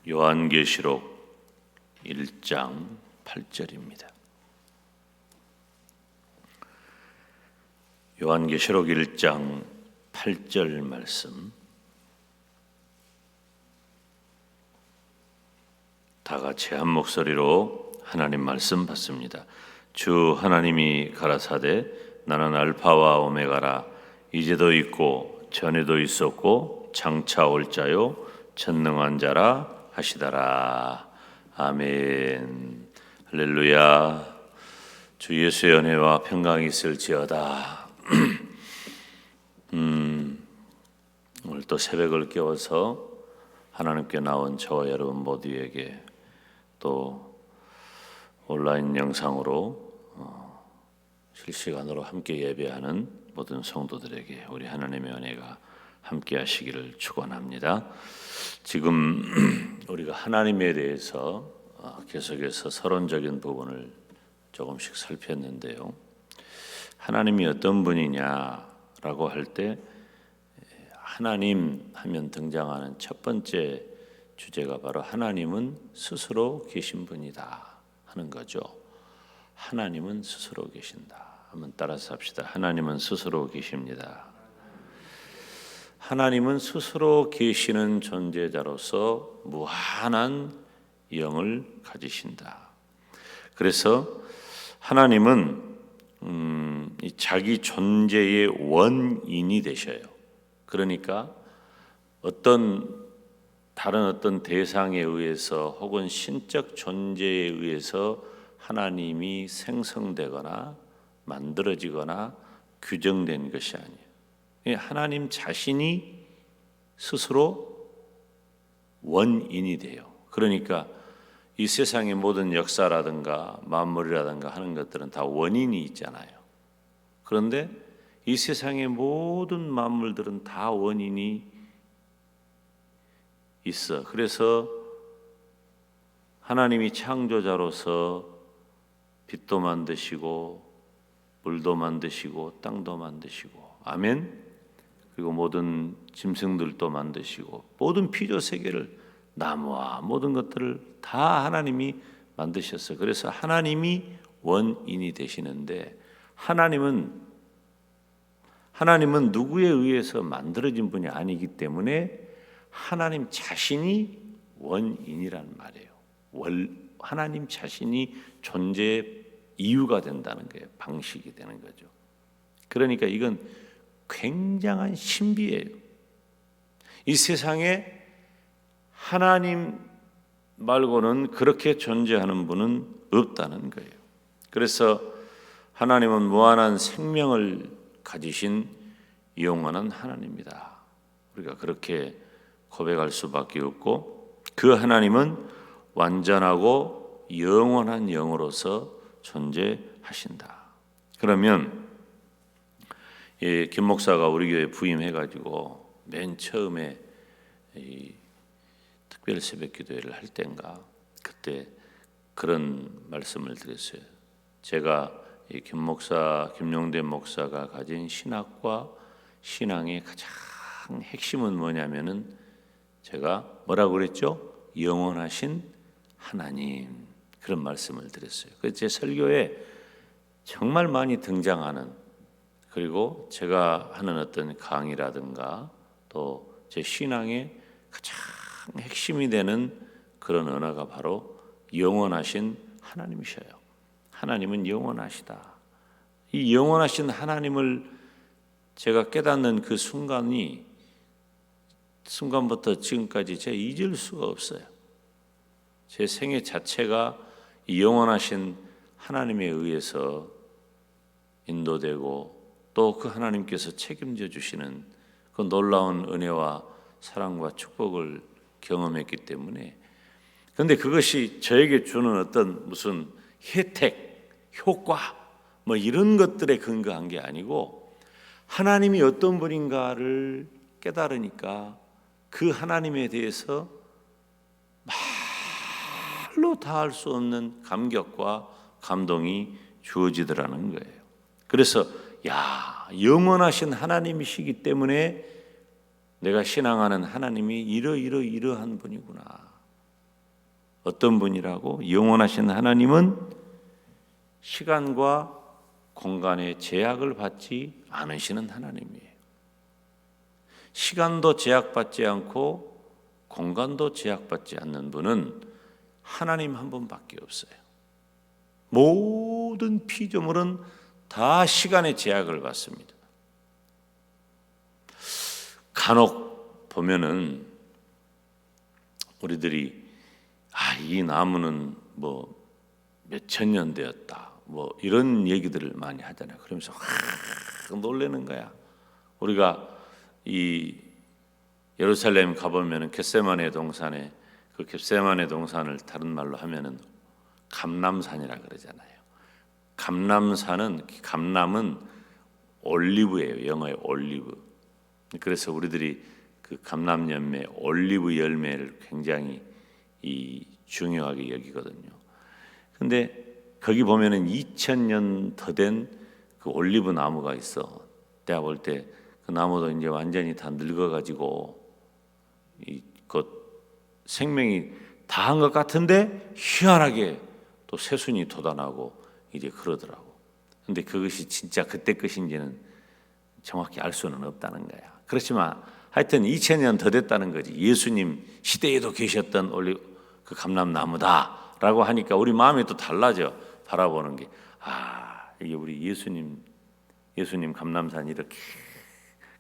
요한계시록 1장 8절입니다. 요한계시록 1장 8절 말씀 다 같이 한 목소리로 하나님 말씀 받습니다. 주 하나님이 가라사대 나는 알파와 오메가라 이제도 있고 전에도 있었고 장차 올 자요 전능한 자라 하시더라. 아멘. 할렐루야. 주 예수의 은혜와 평강이 있을지어다. 오늘 또 새벽을 깨워서 하나님께 나온 저와 여러분 모두에게 또 온라인 영상으로 실시간으로 함께 예배하는 모든 성도들에게 우리 하나님의 은혜가 함께 하시기를 축원합니다. 지금 우리가 하나님에 대해서 계속해서 서론적인 부분을 조금씩 살폈는데요. 하나님이 어떤 분이냐라고 할 때 하나님 하면 등장하는 첫 번째 주제가 바로 하나님은 스스로 계신 분이다 하는 거죠. 하나님은 스스로 계신다. 한번 따라서 합시다. 하나님은 스스로 계십니다. 하나님은 스스로 계시는 존재자로서 무한한 영을 가지신다. 그래서 하나님은 자기 존재의 원인이 되셔요. 그러니까 다른 어떤 대상에 의해서 혹은 신적 존재에 의해서 하나님이 생성되거나 만들어지거나 규정된 것이 아니에요. 하나님 자신이 스스로 원인이 돼요. 그러니까 이 세상의 모든 역사라든가 만물이라든가 하는 것들은 다 원인이 있잖아요. 그런데 이 세상의 모든 만물들은 다 원인이 있어. 그래서 하나님이 창조자로서 빛도 만드시고 물도 만드시고 땅도 만드시고 아멘. 그리고 모든 짐승들도 만드시고 모든 피조 세계를 나무와 모든 것들을 다 하나님이 만드셨어요. 그래서 하나님이 원인이 되시는데 하나님은 누구에 의해서 만들어진 분이 아니기 때문에 하나님 자신이 원인이란 말이에요. 하나님 자신이 존재의 이유가 된다는 거예요. 방식이 되는 거죠. 그러니까 이건 굉장한 신비예요. 이 세상에 하나님 말고는 그렇게 존재하는 분은 없다는 거예요. 그래서 하나님은 무한한 생명을 가지신 영원한 하나님이다. 우리가 그렇게 고백할 수밖에 없고 그 하나님은 완전하고 영원한 영으로서 존재하신다. 그러면 김 목사가 우리 교회 부임해가지고 맨 처음에 이 특별 새벽 기도회를 할 때인가 그때 그런 말씀을 드렸어요. 제가 이 김용대 목사가 가진 신학과 신앙의 가장 핵심은 뭐냐면은 제가 뭐라고 그랬죠? 영원하신 하나님 그런 말씀을 드렸어요. 그래서 제 설교에 정말 많이 등장하는 그리고 제가 하는 어떤 강의라든가 또 제 신앙의 가장 핵심이 되는 그런 언어가 바로 영원하신 하나님이셔요. 하나님은 영원하시다. 이 영원하신 하나님을 제가 깨닫는 그 순간부터 지금까지 제가 잊을 수가 없어요. 제 생애 자체가 이 영원하신 하나님에 의해서 인도되고 또 그 하나님께서 책임져 주시는 그 놀라운 은혜와 사랑과 축복을 경험했기 때문에 그런데 그것이 저에게 주는 어떤 무슨 혜택, 효과 뭐 이런 것들에 근거한 게 아니고 하나님이 어떤 분인가를 깨달으니까 그 하나님에 대해서 말로 다 할 수 없는 감격과 감동이 주어지더라는 거예요. 그래서 영원하신 하나님이시기 때문에 내가 신앙하는 하나님이 이러한 분이구나. 어떤 분이라고? 영원하신 하나님은 시간과 공간의 제약을 받지 않으시는 하나님이에요. 시간도 제약받지 않고 공간도 제약받지 않는 분은 하나님 한 분밖에 없어요. 모든 피조물은 다 시간의 제약을 받습니다. 간혹 보면은 우리들이 이 나무는 뭐 몇천 년 되었다, 뭐 이런 얘기들을 많이 하잖아요. 그러면서 놀라는 거야. 우리가 이 예루살렘 가보면은 겟세마네 동산에, 그 겟세마네 동산을 다른 말로 하면은 감람산이라 그러잖아요. 감람은 올리브예요. 영어의 올리브. 그래서 우리들이 그 감람 열매, 올리브 열매를 굉장히 중요하게 여기거든요. 근데 거기 보면은 2000년 더 된 그 올리브 나무가 있어. 내가 볼 때 그 나무도 이제 완전히 다 늙어가지고 그 생명이 다 한 것 같은데 희한하게 또 새순이 돋아나고 이제 그러더라고. 근데 그것이 진짜 그때 것인지는 정확히 알 수는 없다는 거야. 그렇지만 하여튼 2000년 더 됐다는 거지. 예수님 시대에도 계셨던 그 감람나무다라고 하니까 우리 마음이 또 달라져. 바라보는 게 이게 우리 예수님 감람산 이렇게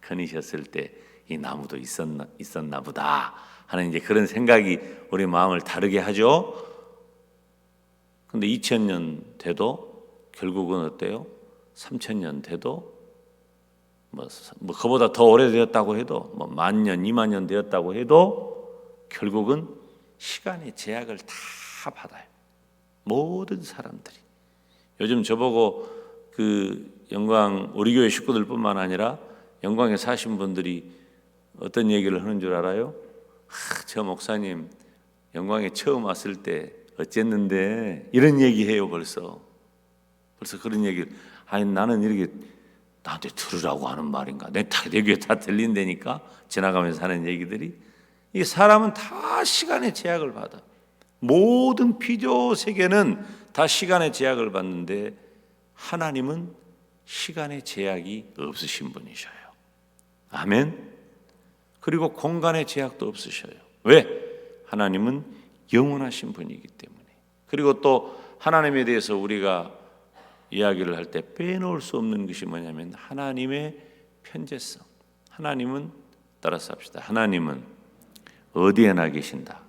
거니셨을 때 이 나무도 있었나 보다 하는 이제 그런 생각이 우리 마음을 다르게 하죠. 근데 2000년 돼도 결국은 어때요? 3000년 돼도 뭐 그보다 더 오래되었다고 해도 뭐 10,000년, 20,000년 되었다고 해도 결국은 시간의 제약을 다 받아요. 모든 사람들이. 요즘 저보고 그 영광 우리 교회 식구들뿐만 아니라 영광에 사신 분들이 어떤 얘기를 하는 줄 알아요? 저 목사님 영광에 처음 왔을 때 어쨌는데 이런 얘기해요. 벌써 그런 얘기를. 나는 이렇게 나한테 들으라고 하는 말인가? 내 귀에 다 들린다니까. 지나가면서 하는 얘기들이. 이 사람은 다 시간의 제약을 받아. 모든 피조 세계는 다 시간의 제약을 받는데 하나님은 시간의 제약이 없으신 분이셔요. 아멘. 그리고 공간의 제약도 없으셔요. 왜? 하나님은 영원하신 분이기 때문에. 그리고 또 하나님에 대해서 우리가 이야기를 할 때 빼놓을 수 없는 것이 뭐냐면 하나님의 편재성. 하나님은 따라서 합시다. 하나님은 어디에나 계신다.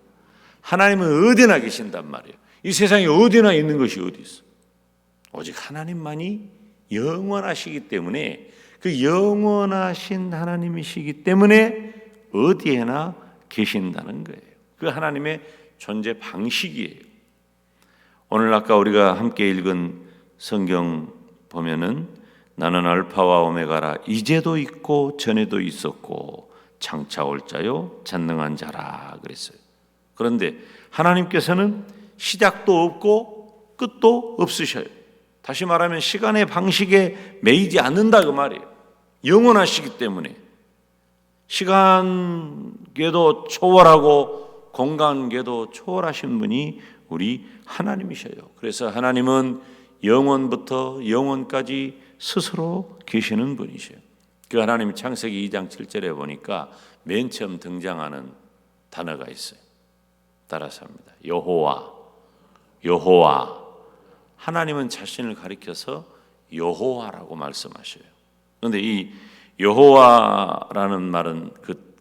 하나님은 어디나 계신단 말이에요. 이 세상에 어디나 있는 것이 어디 있어? 오직 하나님만이 영원하시기 때문에, 그 영원하신 하나님이시기 때문에 어디에나 계신다는 거예요. 그 하나님의 존재 방식이에요. 오늘 아까 우리가 함께 읽은 성경 보면은 나는 알파와 오메가라, 이제도 있고 전에도 있었고 장차 올 자요 전능한 자라 그랬어요. 그런데 하나님께서는 시작도 없고 끝도 없으셔요. 다시 말하면 시간의 방식에 매이지 않는다 그 말이에요. 영원하시기 때문에 시간계도 초월하고 공간계도 초월하신 분이 우리 하나님이셔요. 그래서 하나님은 영원부터 영원까지 스스로 계시는 분이셔요. 그 하나님 창세기 2장 7절에 보니까 맨 처음 등장하는 단어가 있어요. 따라서 합니다. 여호와. 하나님은 자신을 가리켜서 여호와라고 말씀하셔요. 그런데 이 여호와라는 말은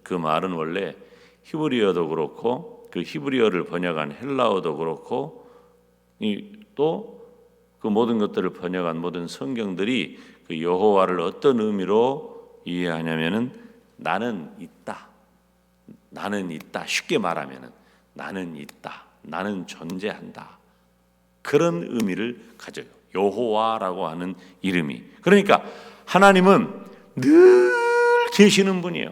그 말은 원래 히브리어도 그렇고 그 히브리어를 번역한 헬라어도 그렇고 또 그 모든 것들을 번역한 모든 성경들이 그 여호와를 어떤 의미로 이해하냐면은 나는 있다. 쉽게 말하면은 나는 있다. 나는 존재한다. 그런 의미를 가져요. 여호와라고 하는 이름이. 그러니까 하나님은 늘 계시는 분이에요.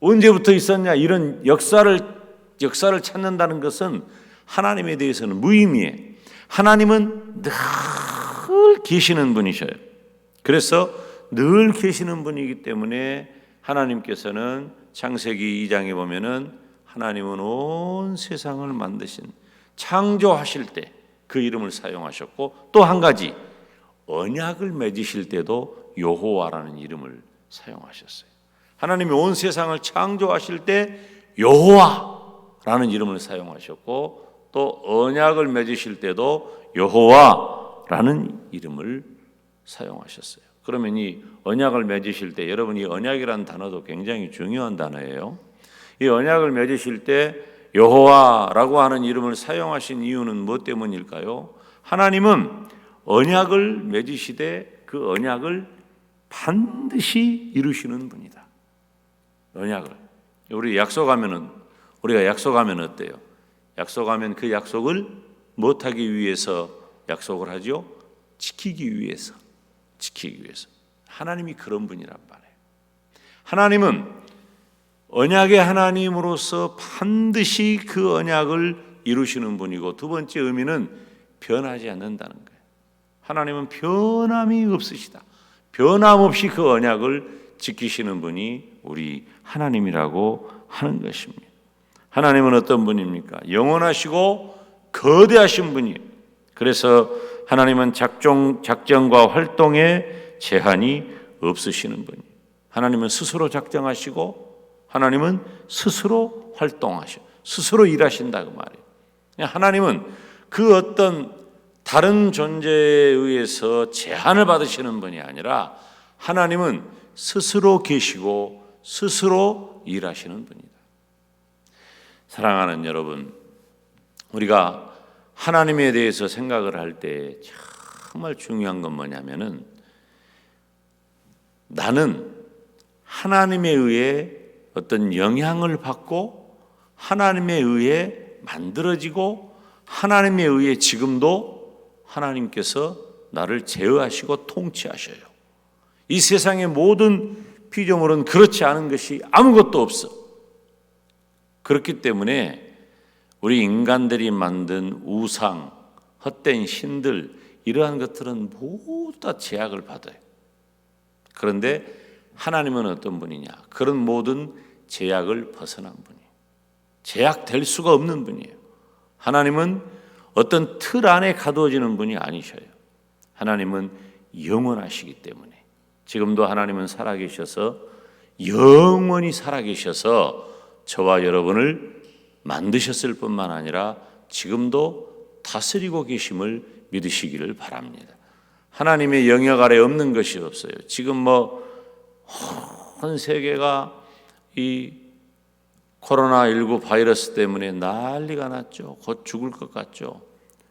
언제부터 있었냐 이런 역사를 찾는다는 것은 하나님에 대해서는 무의미해. 하나님은 늘 계시는 분이셔요. 그래서 늘 계시는 분이기 때문에 하나님께서는 창세기 2장에 보면은 하나님은 온 세상을 만드신 창조하실 때 그 이름을 사용하셨고, 또 한 가지 언약을 맺으실 때도 여호와라는 이름을 사용하셨어요. 하나님이 온 세상을 창조하실 때 여호와라는 이름을 사용하셨고, 또 언약을 맺으실 때도 여호와라는 이름을 사용하셨어요. 그러면 이 언약을 맺으실 때, 여러분 이 언약이라는 단어도 굉장히 중요한 단어예요. 이 언약을 맺으실 때 여호와라고 하는 이름을 사용하신 이유는 무엇 때문일까요? 하나님은 언약을 맺으시되 그 언약을 반드시 이루시는 분이다. 언약을. 우리가 약속하면 어때요? 약속하면 그 약속을 못하기 위해서 약속을 하죠? 지키기 위해서. 하나님이 그런 분이란 말이에요. 하나님은 언약의 하나님으로서 반드시 그 언약을 이루시는 분이고, 두 번째 의미는 변하지 않는다는 거예요. 하나님은 변함이 없으시다. 변함없이 그 언약을 지키시는 분이 우리 하나님이라고 하는 것입니다. 하나님은 어떤 분입니까? 영원하시고 거대하신 분이에요. 그래서 하나님은 작정과 활동에 제한이 없으시는 분이에요. 하나님은 스스로 작정하시고 하나님은 스스로 활동하셔, 스스로 일하신다 그 말이에요. 하나님은 그 어떤 다른 존재에 의해서 제한을 받으시는 분이 아니라 하나님은 스스로 계시고 스스로 일하시는 분이다. 사랑하는 여러분, 우리가 하나님에 대해서 생각을 할 때 정말 중요한 건 뭐냐면은, 나는 하나님에 의해 어떤 영향을 받고 하나님에 의해 만들어지고 하나님에 의해 지금도 하나님께서 나를 제어하시고 통치하셔요. 이 세상의 모든 피조물은 그렇지 않은 것이 아무것도 없어. 그렇기 때문에 우리 인간들이 만든 우상, 헛된 신들, 이러한 것들은 모두 다 제약을 받아요. 그런데 하나님은 어떤 분이냐? 그런 모든 제약을 벗어난 분이에요. 제약될 수가 없는 분이에요. 하나님은 어떤 틀 안에 가두어지는 분이 아니셔요. 하나님은 영원하시기 때문에, 지금도 하나님은 살아계셔서, 영원히 살아계셔서 저와 여러분을 만드셨을 뿐만 아니라 지금도 다스리고 계심을 믿으시기를 바랍니다. 하나님의 영역 아래 없는 것이 없어요. 지금 온 세계가 이 코로나19 바이러스 때문에 난리가 났죠. 곧 죽을 것 같죠.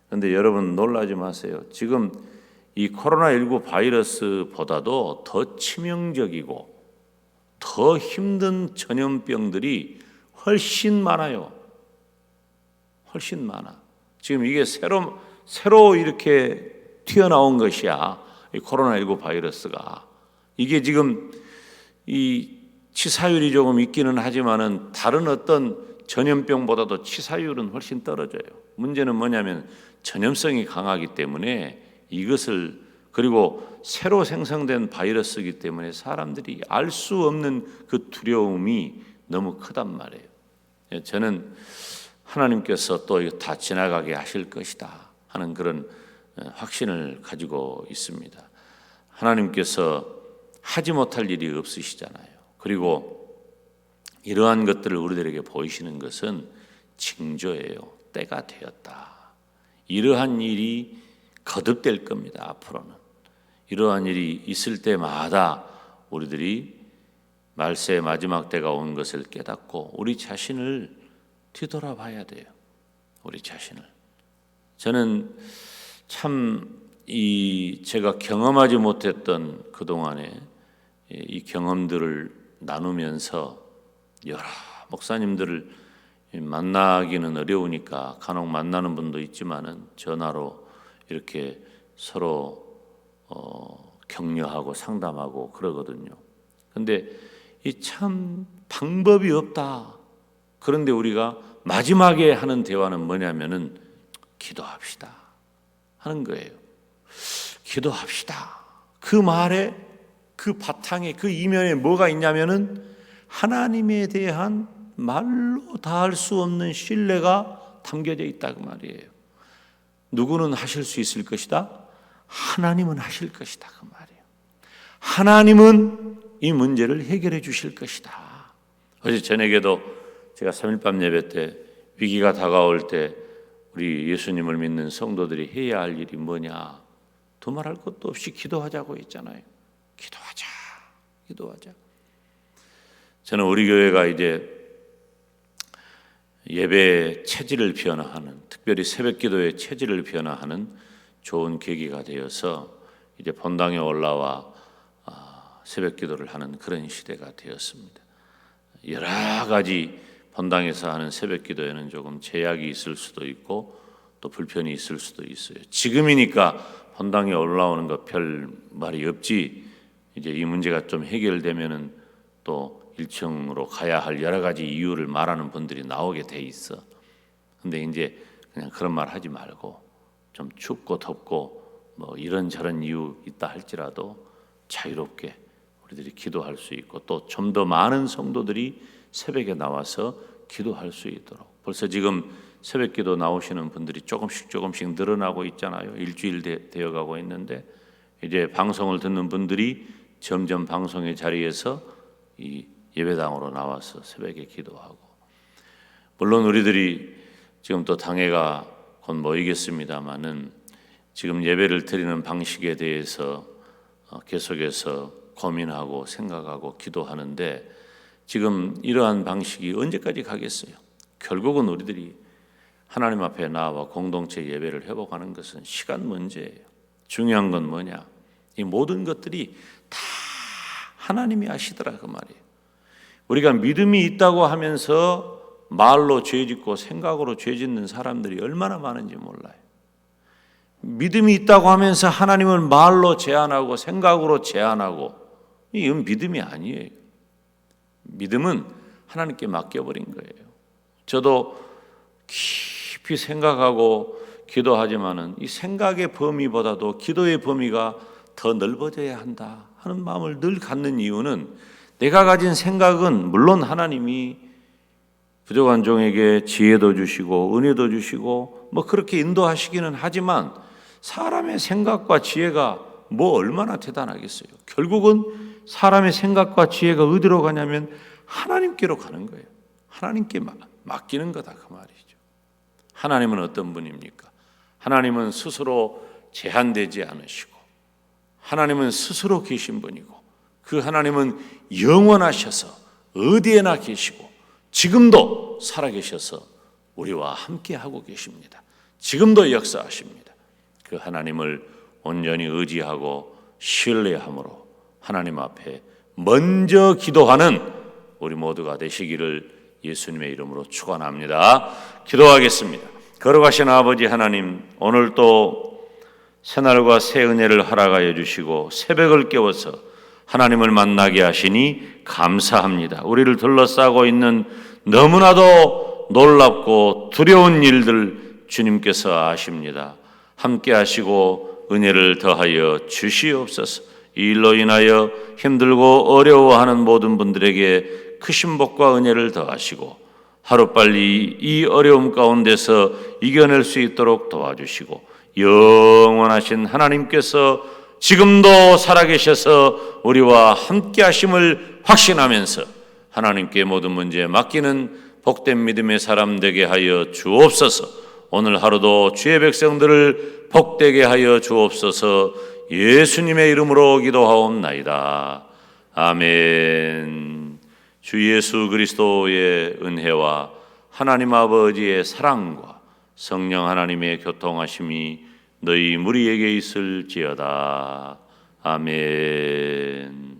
그런데 여러분 놀라지 마세요. 지금 이 코로나19 바이러스보다도 더 치명적이고 더 힘든 전염병들이 훨씬 많아요. 훨씬 많아. 지금 이게 새로 이렇게 튀어나온 것이야. 이 코로나19 바이러스가. 이게 지금 이 치사율이 조금 있기는 하지만은 다른 어떤 전염병보다도 치사율은 훨씬 떨어져요. 문제는 뭐냐면 전염성이 강하기 때문에 이것을, 그리고 새로 생성된 바이러스이기 때문에 사람들이 알 수 없는 그 두려움이 너무 크단 말이에요. 저는 하나님께서 또 이거 다 지나가게 하실 것이다 하는 그런 확신을 가지고 있습니다. 하나님께서 하지 못할 일이 없으시잖아요. 그리고 이러한 것들을 우리들에게 보이시는 것은 징조예요. 때가 되었다. 이러한 일이 거듭될 겁니다. 앞으로는. 이러한 일이 있을 때마다 우리들이 말세의 마지막 때가 온 것을 깨닫고 우리 자신을 뒤돌아봐야 돼요. 우리 자신을. 저는 참 제가 경험하지 못했던 그동안에 이 경험들을 나누면서 여러 목사님들을 만나기는 어려우니까 간혹 만나는 분도 있지만은 전화로 이렇게 서로 격려하고 상담하고 그러거든요. 근데 이 참 방법이 없다. 그런데 우리가 마지막에 하는 대화는 뭐냐면은 기도합시다 하는 거예요. 기도합시다. 그 말에, 그 바탕에, 그 이면에 뭐가 있냐면은 하나님에 대한 말로 다 할 수 없는 신뢰가 담겨져 있다 그 말이에요. 누구는 하실 수 있을 것이다. 하나님은 하실 것이다 그 말이에요. 하나님은 이 문제를 해결해 주실 것이다. 어제 저녁에도 제가 3.1밤 예배 때 위기가 다가올 때 우리 예수님을 믿는 성도들이 해야 할 일이 뭐냐, 두말할 것도 없이 기도하자고 했잖아요. 기도하자. 저는 우리 교회가 이제 예배 체질을 변화하는, 특별히 새벽기도의 체질을 변화하는 좋은 계기가 되어서 이제 본당에 올라와 새벽기도를 하는 그런 시대가 되었습니다. 여러 가지 본당에서 하는 새벽기도에는 조금 제약이 있을 수도 있고 또 불편이 있을 수도 있어요. 지금이니까 본당에 올라오는 거 별 말이 없지, 이제 이 문제가 좀 해결되면은 또 1층으로 가야 할 여러 가지 이유를 말하는 분들이 나오게 돼 있어. 근데 이제 그냥 그런 말 하지 말고 좀 춥고 덥고 뭐 이런저런 이유 있다 할지라도 자유롭게 우리들이 기도할 수 있고 또 좀 더 많은 성도들이 새벽에 나와서 기도할 수 있도록, 벌써 지금 새벽 기도 나오시는 분들이 조금씩 늘어나고 있잖아요. 일주일 되어가고 있는데 이제 방송을 듣는 분들이 점점 방송의 자리에서 이 예배당으로 나와서 새벽에 기도하고, 물론 우리들이 지금 또 당회가 곧 모이겠습니다마는 지금 예배를 드리는 방식에 대해서 계속해서 고민하고 생각하고 기도하는데, 지금 이러한 방식이 언제까지 가겠어요? 결국은 우리들이 하나님 앞에 나와 공동체 예배를 회복하는 것은 시간 문제예요. 중요한 건 뭐냐? 이 모든 것들이 다 하나님이 하시더라 그 말이에요. 우리가 믿음이 있다고 하면서 말로 죄짓고 생각으로 죄짓는 사람들이 얼마나 많은지 몰라요. 믿음이 있다고 하면서 하나님을 말로 제안하고 생각으로 제안하고, 이건 믿음이 아니에요. 믿음은 하나님께 맡겨버린 거예요. 저도 깊이 생각하고 기도하지만은 이 생각의 범위보다도 기도의 범위가 더 넓어져야 한다 하는 마음을 늘 갖는 이유는, 내가 가진 생각은 물론 하나님이 부족한 종에게 지혜도 주시고 은혜도 주시고 뭐 그렇게 인도하시기는 하지만 사람의 생각과 지혜가 뭐 얼마나 대단하겠어요. 결국은 사람의 생각과 지혜가 어디로 가냐면 하나님께로 가는 거예요. 하나님께 맡기는 거다 그 말이죠. 하나님은 어떤 분입니까? 하나님은 스스로 제한되지 않으시고 하나님은 스스로 계신 분이고, 그 하나님은 영원하셔서 어디에나 계시고 지금도 살아계셔서 우리와 함께 하고 계십니다. 지금도 역사하십니다. 그 하나님을 온전히 의지하고 신뢰함으로 하나님 앞에 먼저 기도하는 우리 모두가 되시기를 예수님의 이름으로 축원합니다. 기도하겠습니다. 거룩하신 아버지 하나님, 오늘 또 새날과 새 은혜를 허락하여 주시고 새벽을 깨워서 하나님을 만나게 하시니 감사합니다. 우리를 둘러싸고 있는 너무나도 놀랍고 두려운 일들 주님께서 아십니다. 함께 하시고 은혜를 더하여 주시옵소서. 이 일로 인하여 힘들고 어려워하는 모든 분들에게 크신 복과 은혜를 더하시고 하루빨리 이 어려움 가운데서 이겨낼 수 있도록 도와주시고, 영원하신 하나님께서 지금도 살아계셔서 우리와 함께 하심을 확신하면서 하나님께 모든 문제 맡기는 복된 믿음의 사람 되게 하여 주옵소서. 오늘 하루도 주의 백성들을 복되게 하여 주옵소서. 예수님의 이름으로 기도하옵나이다. 아멘. 주 예수 그리스도의 은혜와 하나님 아버지의 사랑과 성령 하나님의 교통하심이 너희 무리에게 있을지어다. 아멘.